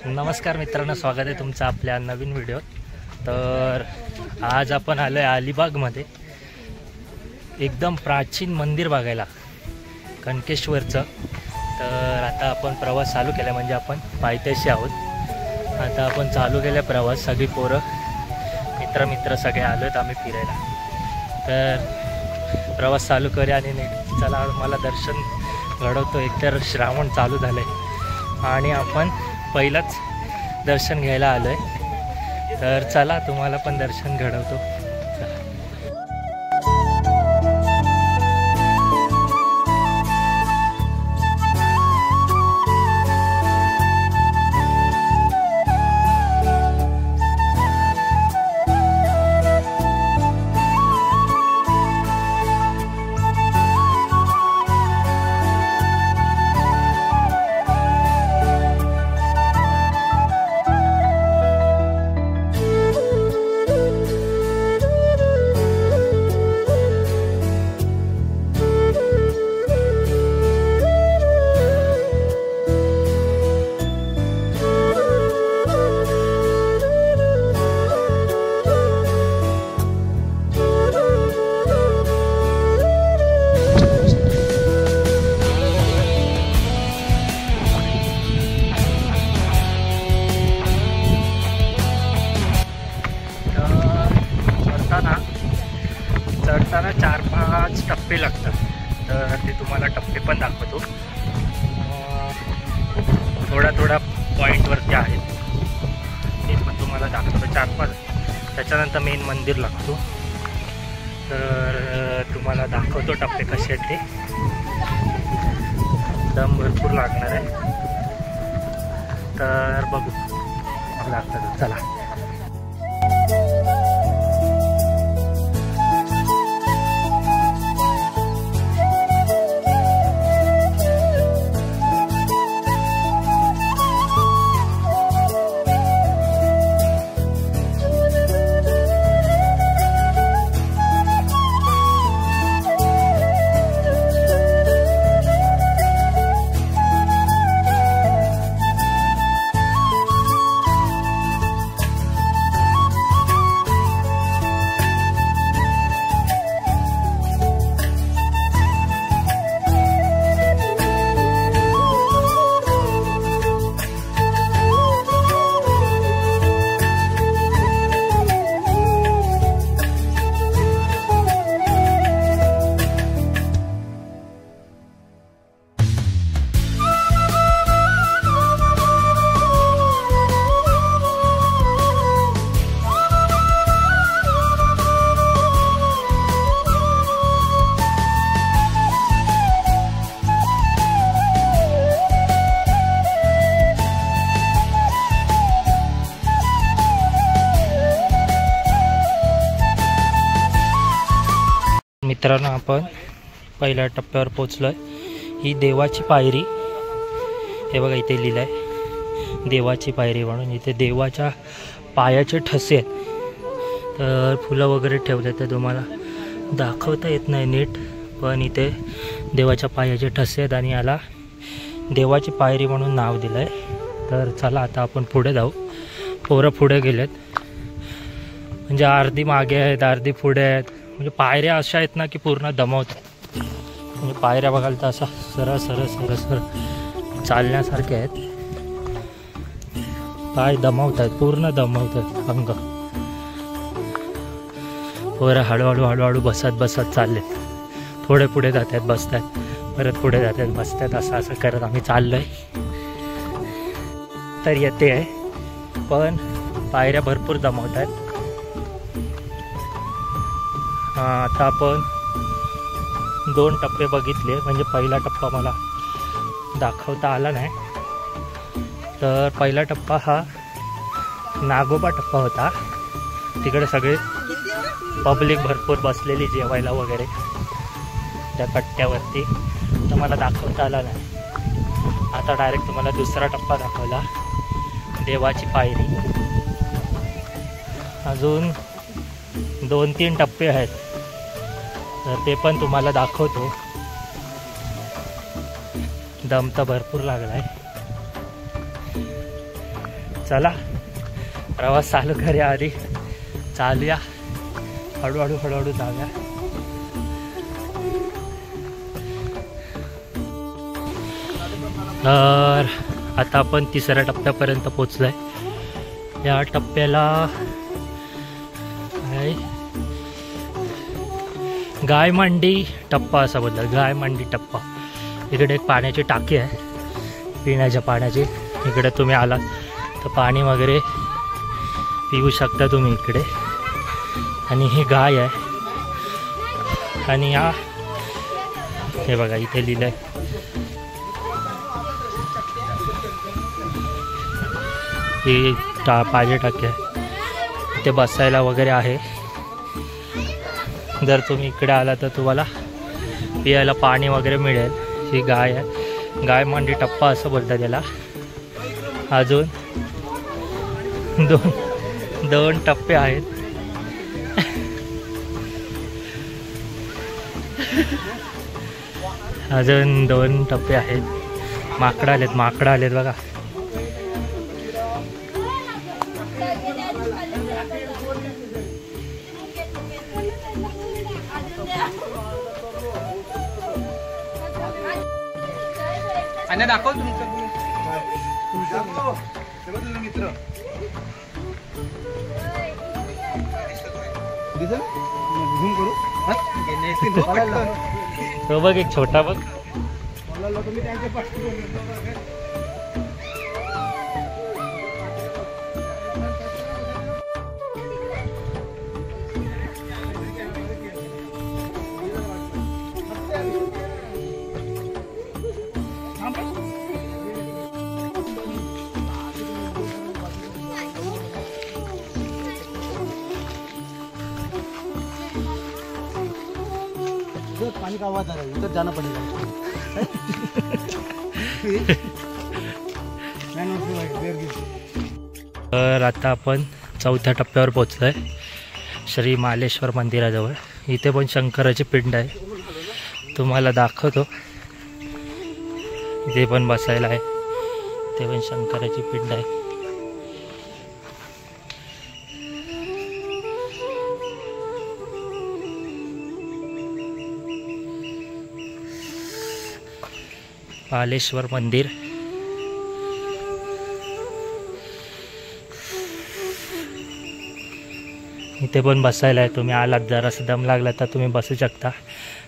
नमस्कार मित्रांनो, स्वागत आहे तुमचं आपल्या नवीन व्हिडिओ। तर आज आपण आलो आहे अलिबागमध्ये एकदम प्राचीन मंदिर बघायला, कणकेश्वरचं। तर आता आपण प्रवास चालू केला, म्हणजे आपण पायथ्याशी आहोत। आता आपण चालू केला प्रवास, सगळी पोरं मित्र सगळे आलो आहेत आम्ही फिरायला। तर प्रवास चालू करूया आणि चला मला दर्शन घडवतो। एकतर श्रावण चालू झालं आहे आणि आपण पहिलाच दर्शन घ्यायला आलो आहे। तर चला तुम्हाला पण दर्शन घडवतो। चढताना 4-5 टप्पे लागतात, तर ते तुम्हाला टप्पे पण दाखवतो। थोड्या पॉईंटवरती आहेत, ते पण तुम्हाला दाखवतो 4-5। त्याच्यानंतर मेन मंदिर लागतो, तर तुम्हाला दाखवतो टप्पे कसे आहेत ते। दम भरपूर लागणार आहे, तर बघू लागतात। चला मित्रांनो, आपण पहिल्या टप्प्यावर पोचलो आहे। ही देवाची पायरी, हे बघा इथे लिहिलं आहे देवाची पायरी म्हणून। इथे देवाच्या पायाचे ठसे आहेत, तर फुलं वगैरे ठेवले, तर तुम्हाला दाखवता येत नाही नीट, पण इथे देवाच्या पायाचे ठसे आहेत आणि याला देवाची पायरी म्हणून नाव दिलं आहे। तर चला आता आपण पुढे जाऊ। पोरं पुढे गेलेत, म्हणजे अर्धी मागे आहेत अर्धी पुढे आहेत। म्हणजे पायऱ्या अशा आहेत ना की पूर्ण दमवतात, म्हणजे पायऱ्या बघाल तर असा सरळ चालण्यासारख्या आहेत। पाय दमवत आहेत, पूर्ण दमवत आहेत अंग। पोरं हळूहळू बसत चाललेत, थोडे पुढे जात आहेत बसतात, परत पुढे जात आहेत बसतात, असं करत आम्ही चाललोय। तर येते आहे, पण पायऱ्या भरपूर दमवत आहेत। आता आपण 2 टप्पे बघितले, म्हणजे पहिला टप्पा मला दाखवता आला नाही। तर पहिला टप्पा हा नागोबा टप्पा होता, तिकडे सगळे पब्लिक भरपूर बसलेली जेवायला वगैरे त्या कट्ट्यावरती, तर मला दाखवता आला नाही। आता डायरेक्ट तुम्हाला दुसरा टप्पा दाखवला, देवाची पायरी। अजून 2-3 टप्पे आहेत, तर ते पण तुम्हाला दाखवतो। दम तर भरपूर लागलाय। चला प्रवास चालू करूया, आधी चालूया, हळूहळू हळूहळू जाऊया. तर आता आपण 3ऱ्या टप्प्यापर्यंत पोचलोय. या टप्प्याला गायमांडी टप्पा असा बोलतात, गायमांडी टप्पा. इकडे एक पाण्याची टाकी आहे, पिण्याच्या पाण्याची. इकडे तुम्ही आलात तर पाणी वगैरे पिऊ शकता तुम्ही इकडे. आणि ही गाय आहे. आणि या हे बघा इथे लिहिलं आहे ही पाणी टाकी आहे. इथे बसायला वगैरे आहे. जर तुम्ही इकडे आला तर तुम्हाला पियाला पाणी वगैरे मिळेल. ही गाय आहे, गायमांडी टप्पा असं बोलतात त्याला. अजून दोन टप्पे आहेत. अजून 2 टप्पे आहेत. माकडं आलेत बघा. आणि दाखव तुमचं मित्र तो बघ एक छोटा बघ. पानी का आवाज आ रहा है, उधर जाना पड़ेगा. तर आता आपण 4थ्या टप्प्यावर पोचलोय, श्री मालेश्वर मंदिराजवळ. इथे पण शंकराची पिंड आहे, तुम्हाला दाखवतो. इथे पण बसायला आहे, ते पण शंकराची पिंड आहे. मालेश्वर मंदिर. इथे पण बसायला आहे, तुम्ही आलात जरासं दम लागला तर तुम्ही बसू शकता.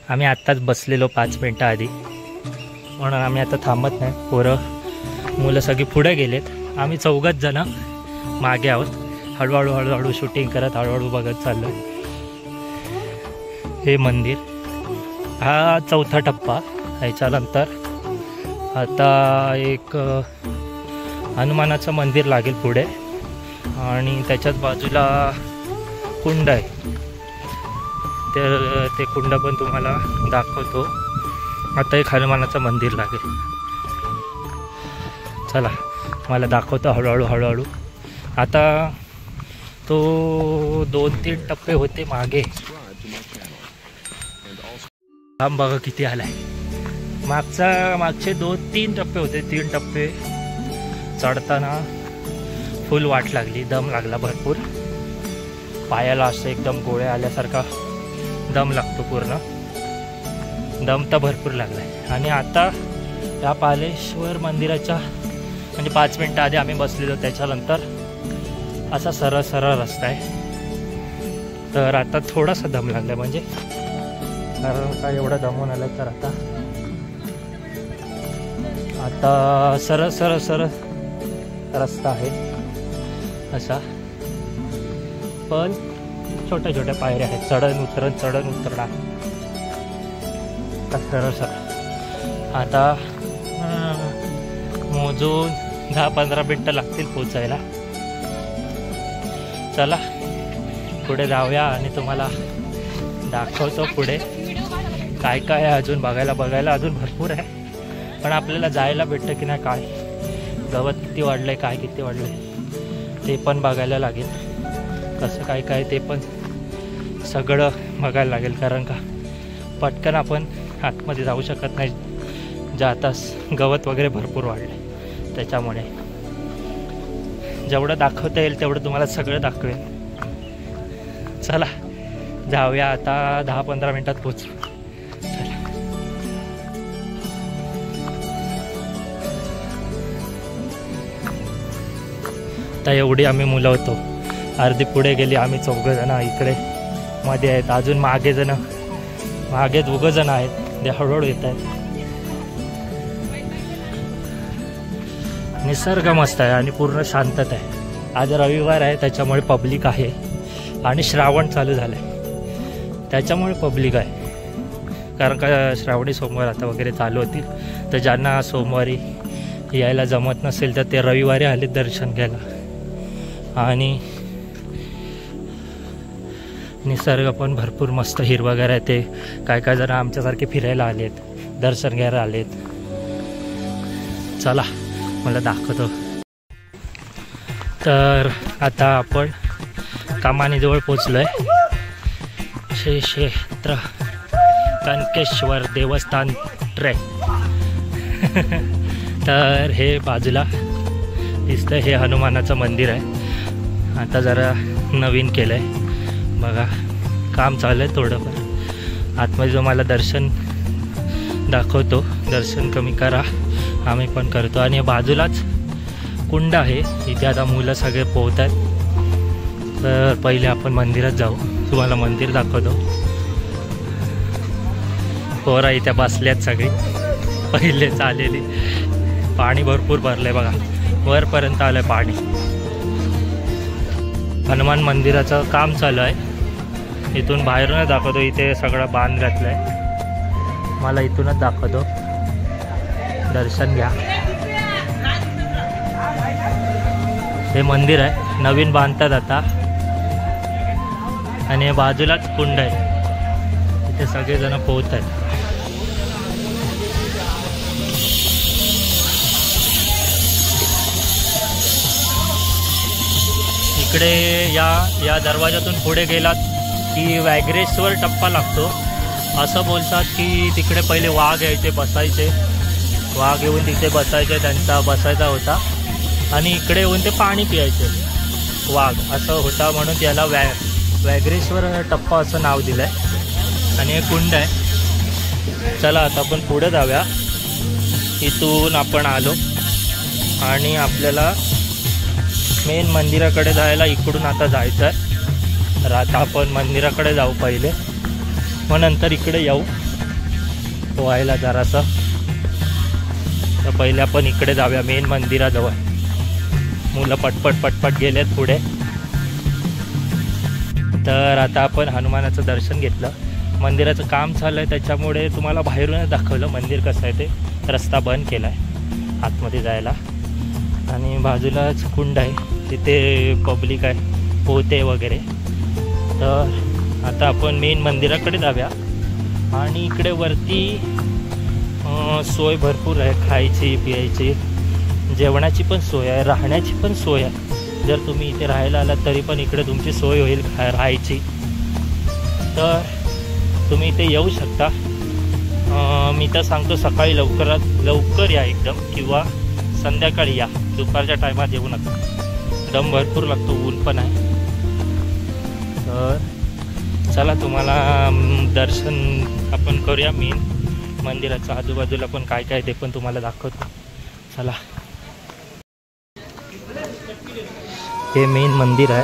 आम्ही आत्ताच बसलेलो 5 मिनटं आधी, म्हणून आम्ही आता थांबत नाही. मुलं सगळी पुढे गेलेत, आम्ही 4 जण मागे आहोत. हळूहळू शूटिंग करत हळूहळू बघत चाललो. हे मंदिर, हा 4था टप्पा. ह्याच्यानंतर आता एक हनुमानाचं मंदिर लागेल पुढे, आणि त्याच्याच बाजूला कुंड आहे. ते कुंड पण तुम्हाला दाखवतो. आता एक हनुमानाचं मंदिर लागेल. चला मला दाखवतो हळूहळू. आता तो 2-3 टप्पे होते मागे. थांब बघा किती आलाय. मागचे 2-3 टप्पे होते. 3 टप्पे चढताना फुल वाट लागली, दम लागला भरपूर. पायाला असं एकदम गोळ्या आल्यासारखा दम लागतो पूर्ण. दम तर भरपूर लागला आहे. आणि आता या मालेश्वर मंदिराच्या म्हणजे 5 मिनटं आधी आम्ही बसलेलो, त्याच्यानंतर असा सरळ रस्ता आहे. तर आता थोडासा दम लागला, म्हणजे कारण काय एवढा दमून आला. तर आता सरळ रस्ता आहे असा, पण छोट्या पायऱ्या आहेत. चढण उतरण सरळ. आता मोजून 10-15 मिनटं लागतील पोचायला. चला पुढे जाऊया आणि तुम्हाला दाखवतो पुढे काय काय आहे. अजून बघायला अजून भरपूर आहे, पण आपल्याला जायला भेटतं की नाही, काय गवत किती वाढलंय, काय किती वाढलंय ते पण बघायला लागेल. कसं काय ते पण सगळं बघायला लागेल. कारण का पटकन आपण आतमध्ये जाऊ शकत नाही, जाताच गवत वगैरे भरपूर वाढले. त्याच्यामुळे जेवढं दाखवता येईल तेवढं तुम्हाला सगळं दाखवेल. चला जाऊया आता. 10-15 मिनिटात पोचू. तर एवढी आम्ही मुलं होतो. अर्धी पुढे गेली, आम्ही 4 जण इकडे मध्ये आहेत. अजून मागे 2 जण आहेत. ते हळूहळू येत आहेत. निसर्ग मस्त आहे आणि पूर्ण शांतता आहे. आज रविवार आहे त्याच्यामुळे पब्लिक आहे आणि श्रावण चालू झालं आहे त्याच्यामुळे पब्लिक आहे. कारण का श्रावणी सोमवार आता वगैरे चालू होतील. तर ज्यांना सोमवारी यायला जमत नसेल तर ते रविवारी आले दर्शन घ्यायला. आणि निसर्ग पण भरपूर मस्त हिरवगार आहे. ते काय जण आमच्यासारखे फिरायला आलेत, दर्शन घ्यायला आलेत. चला मला दाखवतो. तर आता आपण कमानीजवळ पोचलोय. श्री क्षेत्र कनकेश्वर देवस्थान ट्रेक. तर हे बाजूला दिसतंय हे हनुमानाचं मंदिर आहे. आता जरा नवीन केलं आहे बघा. काम चालू आहे थोडंफार. आतमध्ये जो मला दर्शन दाखवतो, दर्शन कमी करा, आम्ही पण करतो. आणि बाजूलाच कुंड आहे. इथे आता मुलं सगळे पोहत आहेत. तर पहिले आपण मंदिरात जाऊ. तुम्हाला मंदिर दाखवतो. पोरा इथे बसल्यात सगळी पहिलेच आलेली. पाणी भरपूर भरलंय बघा, वरपर्यंत आलंय पाणी. हनुमान मंदिराचं काम चालू आहे. इथून बाहेरूनच दाखवतो. इथे सगळं बांध घातलंय. मला इथूनच दाखवतो. दर्शन घ्या. हे मंदिर आहे, नवीन बांधतात आता. आणि बाजूलाच कुंड आहे. इथे सगळेजण पोहत आहेत. इकडे या दरवाजातून पुढे गेलात की व्याघ्रेश्वर टप्पा लागतो. असं बोलतात की तिकडे पहिले वाघ यायचे, बसायचे. वाघ येऊन तिथे बसायचे, त्यांचा बसायचा होता. आणि इकडे येऊन ते पाणी पियायचे वाघ, असं होता. म्हणून त्याला व्याघ्रेश्वर टप्पा असं नाव दिलं आहे. आणि हे कुंड आहे. चला आता आपण पुढे जाऊया. इथून आपण आलो आणि आपल्याला मेन मंदिराकडे जायला इकडून आता जायचं आहे. तर आता आपण मंदिराकडे जाऊ पहिले, मग नंतर इकडे येऊ पोहायला जरासं. तर पहिले आपण इकडे जाऊया मेन मंदिराजवळ. मुलं पटपट गेलेत पुढे. तर आता आपण हनुमानाचं दर्शन घेतलं. मंदिराचं काम चालू आहे त्याच्यामुळे तुम्हाला बाहेरूनच दाखवलं मंदिर कसं आहे ते. रस्ता बंद केला आहे आतमध्ये जायला. आणि बाजूलाच कुंड आहे, तिथे पब्लिक आहे, पोहते वगैरे. तर आता आपण मेन मंदिराकडे जाऊया. आणि इकडे वरती सोय भरपूर आहे, खायची प्यायची, जेवणाची पण सोय आहे, राहण्याची पण सोय आहे. जर तुम्ही इथे राहायला आलात तरी पण इकडे तुमची सोय होईल राहायची. तर तुम्ही इथे येऊ शकता. मी तर सांगतो सकाळी लवकर या एकदम, किंवा संध्याकाळी या. दुपारच्या टायमात येऊ नका, दम भरपूर लागतो, ऊन पण आहे. तर चला तुम्हाला दर्शन आपण करूया मेन मंदिराचं. आजूबाजूला पण काय काय ते पण तुम्हाला दाखवतो. चला, हे मेन मंदिर आहे,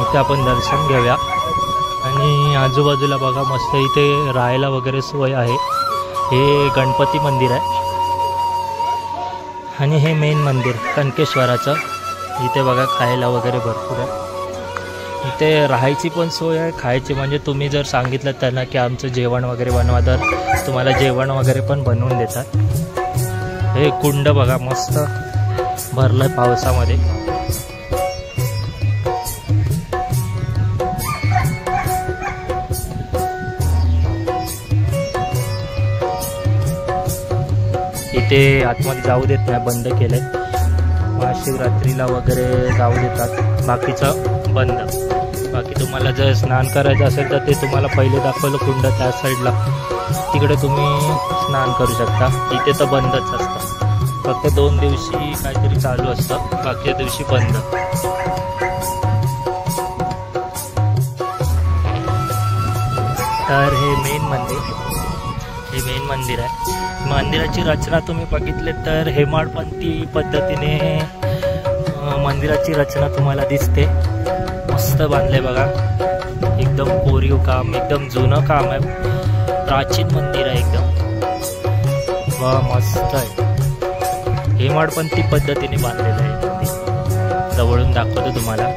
इथे आपण दर्शन घेऊया. आणि आजूबाजूला बघा मस्त इथे राहायला वगैरे सोय आहे. हे गणपती मंदिर आहे. आणि हे मेन मंदिर कनकेश्वराचं. इथे बघा खायला वगैरे भरपूर आहे. इथे राहायची पण सोय आहे, खायची म्हणजे तुम्ही जर सांगितलं त्यांना की आमचं जेवण वगैरे बनवा तर तुम्हाला जेवण वगैरे पण बनवून देतात. हे कुंड बघा मस्त भरलं आहे पावसामध्ये. इथे आतमध्ये जाऊ देत नाही, बंद केलंय. महाशिवरात्रीला वगैरे जाऊ देतात, बाकीचं बंद. बाकी तुम्हाला जर स्नान करायचं असेल तर ते तुम्हाला पहिले दाखवलं कुंड त्या साईडला, तिकडे तुम्ही स्नान करू शकता. इथे तर बंदच असतं. फक्त 2 दिवशी काहीतरी चालू असतं, बाकीच्या दिवशी बंद. तर हे मेन मंदिर आहे. मंदिराची रचना तुम्ही बघितले तर हेमाडपंथी पद्धतीने मंदिराची रचना तुम्हाला दिसते. मस्त बांधले बघा, एकदम कोरीव काम, एकदम जुनं काम आहे. प्राचीन मंदिर आहे एकदम. वा मस्त आहे. हेमाडपंथी पद्धतीने बांधलेलं आहे मंदिर. जवळून दाखवतो तुम्हाला.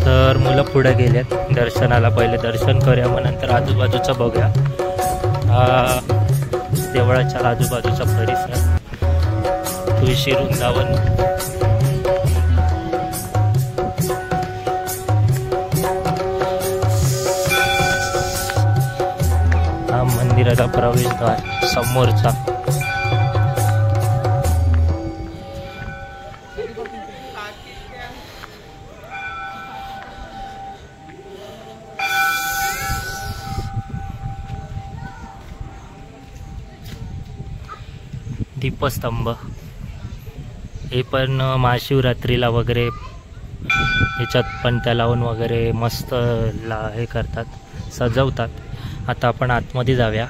तर मुलं पुढे गेलेत दर्शनाला. पहिले दर्शन करूया, मग नंतर आजूबाजूचं बघूया. देवळाच्या आजूबाजूचा परिसर, तुळशी वृंदावन. हा मंदिराचा प्रवेशद्वार समोरचा. दीपस्तंभ हे पण महाशिवरात्रीला वगैरे ह्याच्यात पणत्या लावून वगैरे मस्त हे करतात, सजवतात. आता आपण आतमध्ये जाऊया.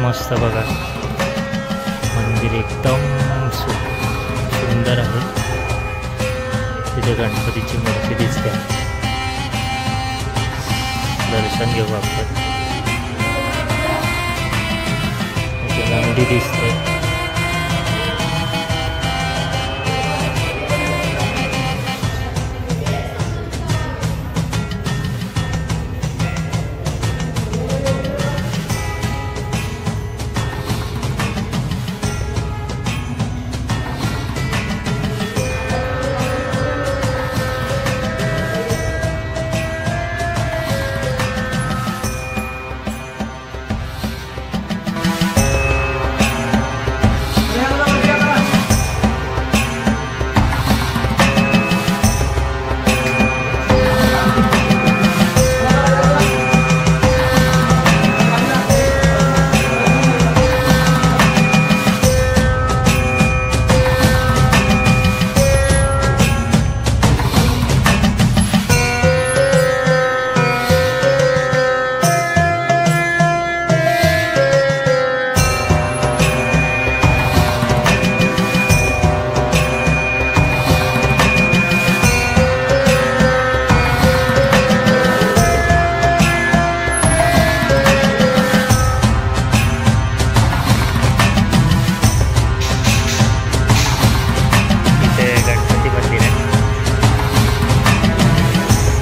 मस्त बघा, मंदिर एकदम सुंदर आहे. तिथे गणपतीची मूर्ती दिसते. दर्शन घेऊ आपण. तिथे नंदी दिसते.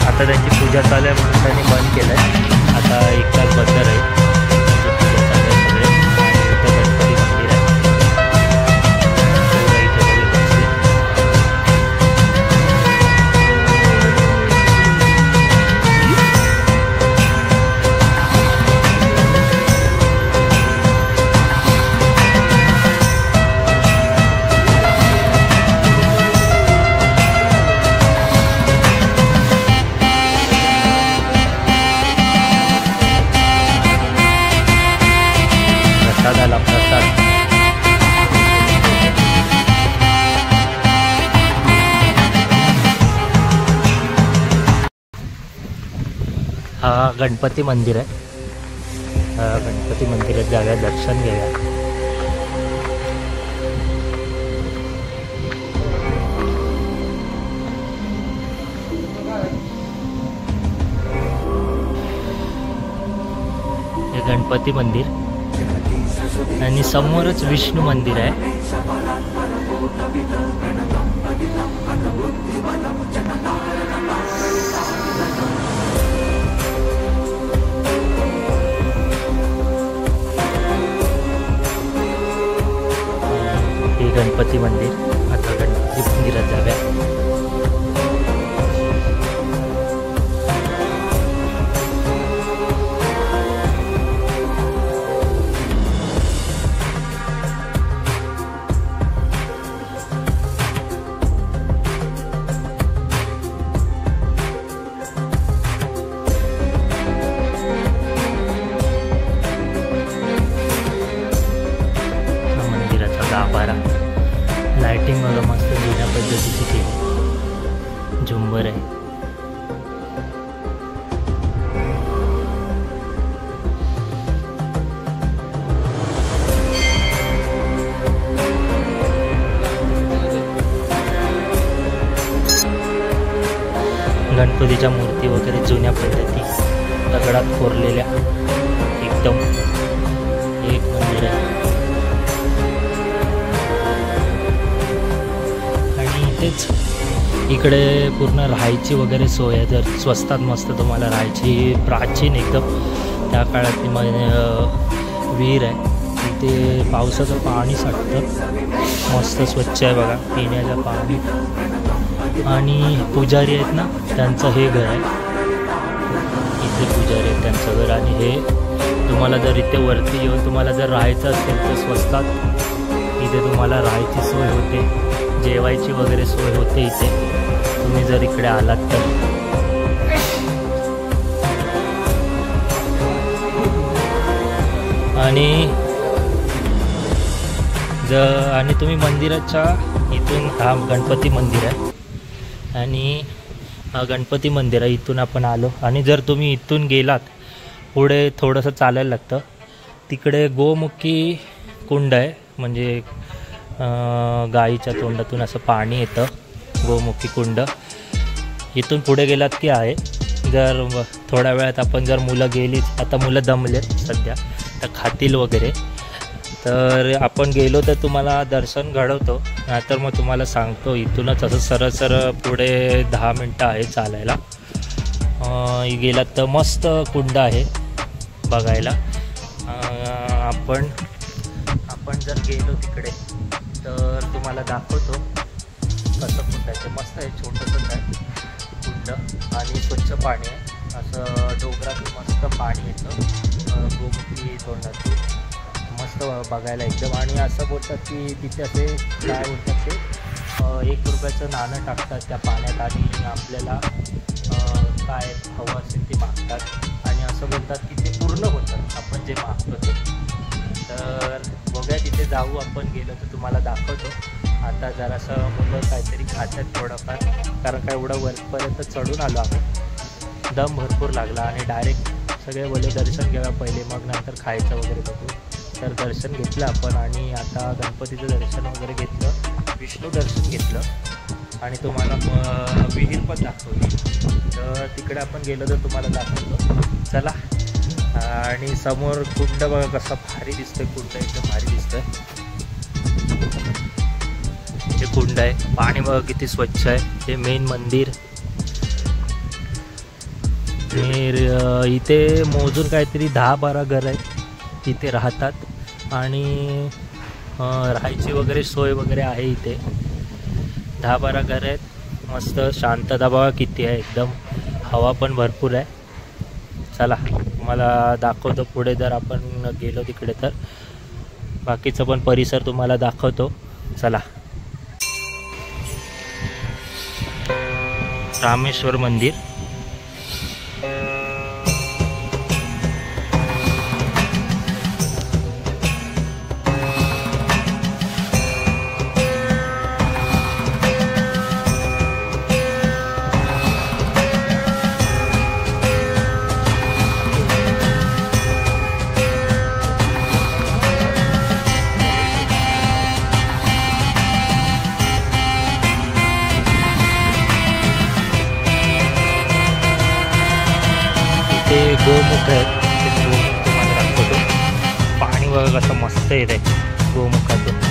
आता त्यांची पूजा चालू आहे म्हणून त्यांनी बंद केलं आहे. आता एक तास बंद राहील. पूजा चालू आहे सगळे. आणि इथं गणपती मंदिर आहे. प्रसादाला प्रसाद. हा गणपती मंदिर आहे. गणपती मंदिरात जाऊया, दर्शन घेऊया. हे गणपती मंदिर आणि समोरच विष्णू मंदिर आहे. हे गणपती मंदिर. आता गणपती मंदिरात जाऊया. गणपतीच्या मूर्ती वगैरे जुन्या पद्धती दगडात कोरलेल्या एकदम एक मंदिर आहे. आणि इथेच इकडे पूर्ण राहायची वगैरे सोय आहे. जर स्वस्तात मस्त तुम्हाला राहायची प्राचीन एकदम त्या काळातली विहीर आहे. इथे पावसाचं पाणी साठतं मस्त स्वच्छ आहे बघा पिण्याचं पाणी. आणि पुजारी आहेत ना त्यांचं हे घर आहे. इथे पुजारी आहेत त्यांचं घर. आणि हे तुम्हाला जर इथे वरती येऊन तुम्हाला जर राहायचं असेल तर स्वस्तात इथे तुम्हाला राहायची सोय होते, जेवायची वगैरे सोय होते इथे तुम्ही जर इकडे आलात तर. आणि तुम्ही मंदिराच्या इथून हा गणपती मंदिर आहे. आणि हा गणपती मंदिर आहे. इथून आपण आलो आणि जर तुम्ही इथून गेलात पुढे थोडंसं चालायला लागतं. तिकडे गोमुखी कुंड आहे. म्हणजे गाईच्या तोंडातून असं पाणी येतं गोमुखी कुंड. इथून पुढे गेलात की आहे. जर थोड्या वेळात आपण जर मुलं गेलीच, आता मुलं दमलेत सध्या तर खातील वगैरे, तर आपण गेलो तर तुम्हाला दर्शन घडवतो. नाहीतर मग तुम्हाला सांगतो इथूनच असं सरळ सरळ पुढे 10 मिनटं आहे चालायला. गेलात तर मस्त कुंड आहे बघायला. आपण जर गेलो तिकडे तर तुम्हाला दाखवतो कसं कुंड आहे. मस्त आहे, छोटंसंच आहे कुंड आणि स्वच्छ पाणी आहे. असं डोंगरातून मस्त पाणी येतं गोमुखी तोंडातून, मस्त बघायला एकदम. आणि असं बोलतात की तिथे असे काय बोलतात ते 1 रुपयाचं नाणं टाकतात त्या पाण्यात आणि आपल्याला काय हवं असेल ते मागतात. आणि असं बोलतात की ते पूर्ण होतं आपण जे मागतो ते. तर बघूया तिथे जाऊ आपण. गेलो तर तुम्हाला दाखवतो. आता जरासं मुलं काहीतरी खातात थोडंफार, कारण काय एवढं वरपर्यंत चढून आलो आम्ही, दम भरपूर लागला. आणि डायरेक्ट सगळे बोलले दर्शन घ्यावा पहिले मग नंतर खायचं वगैरे बघू. तर दर्शन घेतलं आपण आणि आता गणपतीचं दर्शन वगैरे घेतलं, विष्णू दर्शन घेतलं आणि तुम्हाला विहीर पण दाखवली. तर तिकडे आपण गेलो तर तुम्हाला दाखवतो चला. आणि समोर कुंड बघा कसा भारी दिसतोय. कुंड एकदम भारी दिसतोय. हे कुंड आहे, पाणी बघा किती स्वच्छ आहे. हे मेन मंदिर. इथे मोजून काहीतरी 10-12 घर आहेत इथे राहतात. आणि राहायची वगैरे सोय वगैरे आहे इथे. 10-12 घर आहेत. मस्त शांतता बघा किती आहे एकदम. हवा पण भरपूर आहे. चला तुम्हाला दाखवतो पुढे जर आपण गेलो तिकडे तर बाकीचं पण परिसर तुम्हाला दाखवतो. चला. रामेश्वर मंदिर. ते गोमुख आहेत. ते गोमुख तुम्हाला दाखवतो. पाणी बघा कसं मस्त येत आहे गोमुखातून.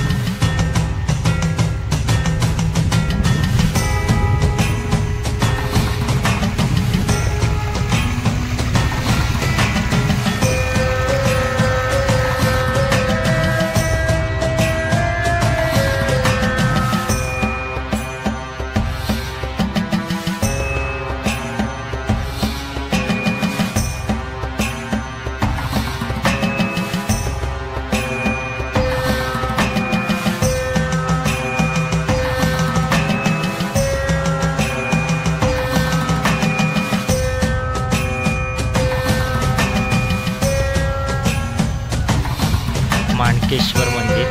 माणकेश्वर मंदिर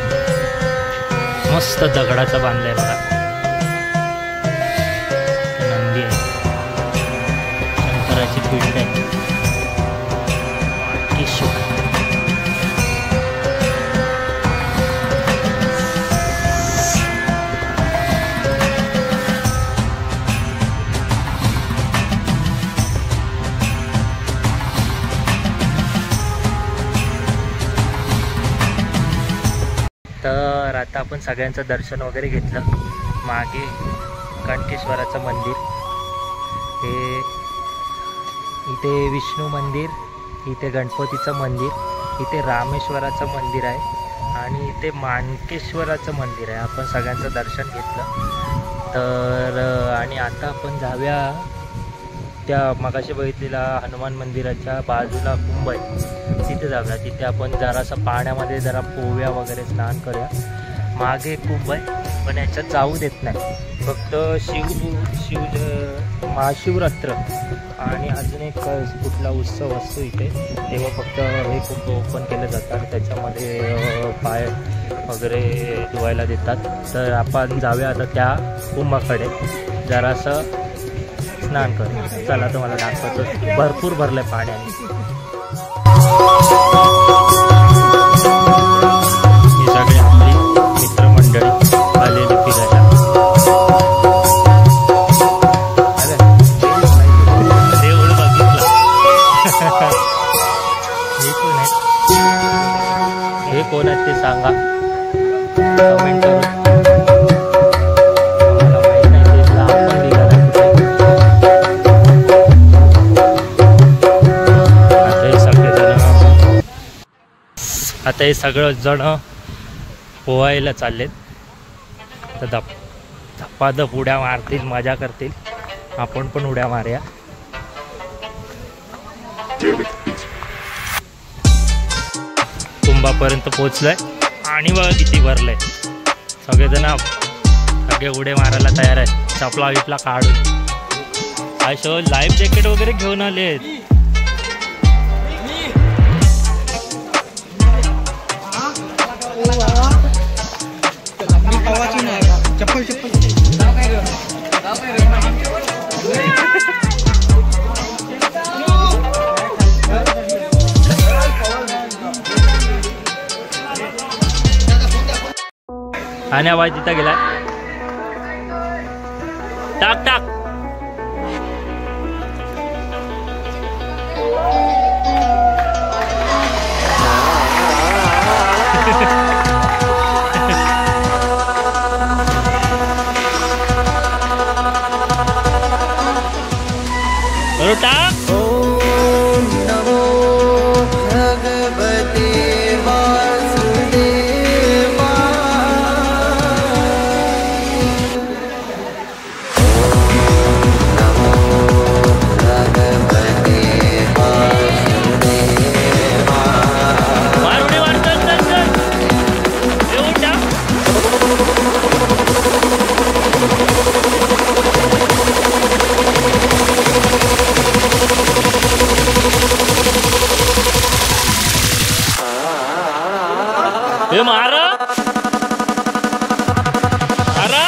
मस्त दगडाचा बांधलाय बघा. नंदी आहे, शंकराची पिंड आहे. माणकेश्वर तर आता आपण सगळ्यांचं दर्शन वगैरे घेतलं. मागे कंठेश्वराचं मंदिर, हे इथे विष्णू मंदिर, इथे गणपतीचं मंदिर, इथे रामेश्वराचं मंदिर आहे आणि इथे माणकेश्वराचं मंदिर आहे. आपण सगळ्यांचं दर्शन घेतलं. तर आणि आता आपण जाऊया त्या मगाशी बघितलेल्या हनुमान मंदिराच्या बाजूला कुंभ आहे, तिथे जाऊया. तिथे आपण जरासं पाण्यामध्ये जरा पोव्या वगैरे स्नान करूया. मागे कुंभ आहे पण याच्यात जाऊ देत नाही. फक्त महाशिवरात्र आणि अजून एक कुठला उत्सव असतो इथे, तेव्हा फक्त हे कुंभ ओपन केलं जातं आणि त्याच्यामध्ये पाय वगैरे धुवायला देतात. तर आपण जाऊया आता त्या कुंभाकडे, जरासं स्नान कर. चला तुम्हाला दाखवतो, भरपूर भरलंय पाण्याने. ही सगळी आपली मित्रमंडळी आलेली फिरायला. देऊळ बघितला. हे कोण आहेत ते सांगा कमेंट करून. आता हे सगळं जण पोहायला चाललेत. तर धपाधप उड्या मारतील, मजा करतील. आपण पण उड्या मारूया. कुंभापर्यंत पोचलोय आणि बघा किती भरलंय. सगळेजण सगळे उडे मारायला तयार आहेत, चपला विपला काढून. अशो लाईफ जॅकेट वगैरे घेऊन आलेत. चप्पल चप्पल आणि आवाज तिथं गेला. टाक टाक. टाक. ओम नमो भगवते वासुदेवाय. हे मारा मारा.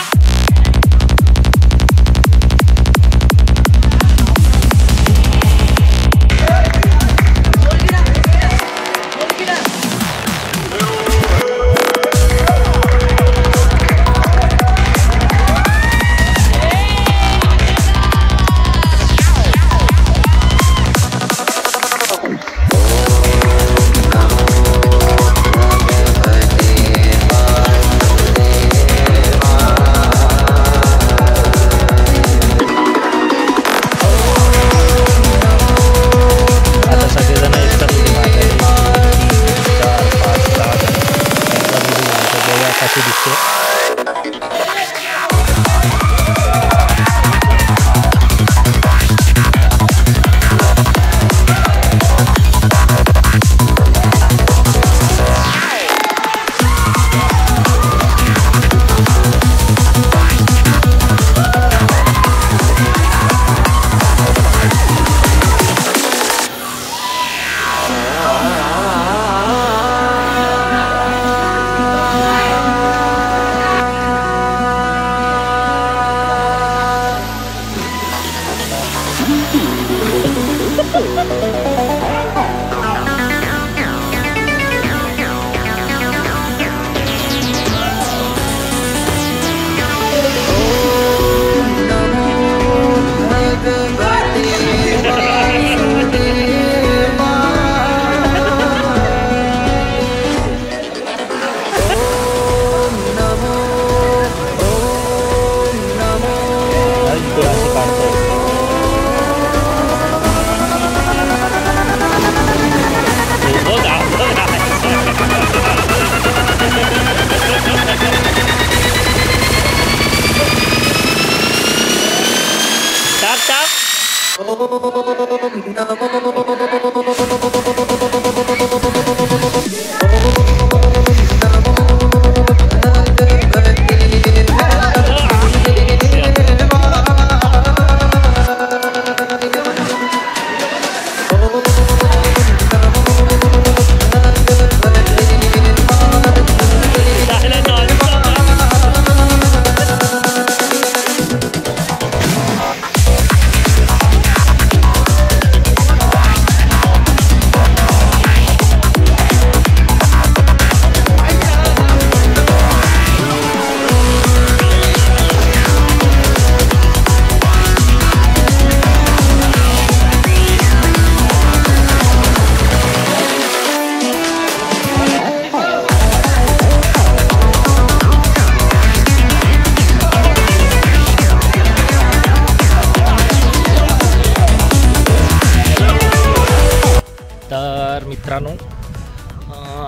तर मित्रांनो,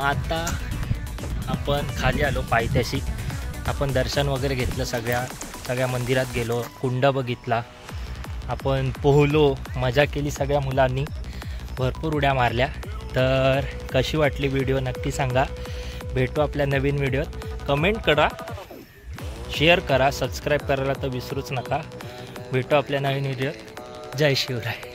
आता आपण खाली आलो पायथ्याशी. आपण दर्शन वगैरे घेतलं, सगळ्या मंदिरात गेलो, कुंड बघितला, आपण पोहलो, मजा केली सगळ्या मुलांनी, भरपूर उड्या मारल्या. तर कशी वाटली व्हिडिओ नक्की सांगा. भेटू आपल्या नवीन व्हिडिओत. कमेंट करा, शेअर करा, सबस्क्राईब करायला तर विसरूच नका. भेटू आपल्या नवीन व्हिडिओत. जय शिवराय.